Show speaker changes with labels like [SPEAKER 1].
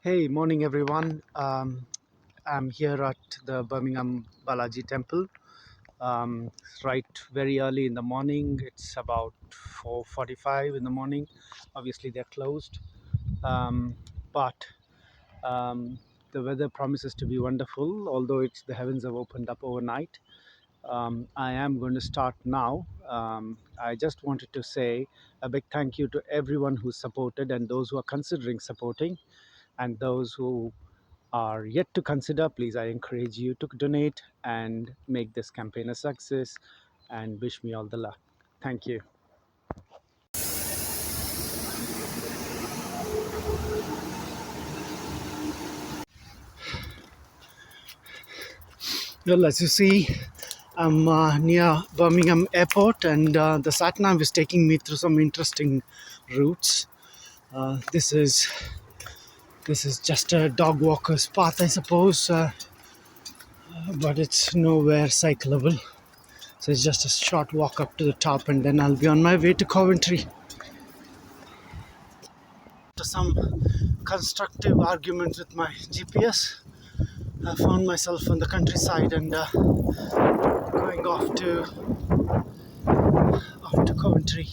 [SPEAKER 1] Hey, morning everyone. I'm here at the Birmingham Balaji Temple. It's right very early in the morning. It's about 4:45 in the morning. Obviously, they're closed, but um, the weather promises to be wonderful. Although the heavens have opened up overnight. I am going to start now. I just wanted to say a big thank you to everyone who supported and those who are considering supporting, and those who are yet to consider. Please, I encourage you to donate and make this campaign a success, and wish me all the luck. Thank you. Well, as you see, I'm near Birmingham Airport, and the sat nav is taking me through some interesting routes. This is just a dog walker's path, I suppose, but it's nowhere cyclable. So it's just a short walk up to the top, and then I'll be on my way to Coventry. After some constructive arguments with my GPS, I found myself on the countryside and going off to Coventry.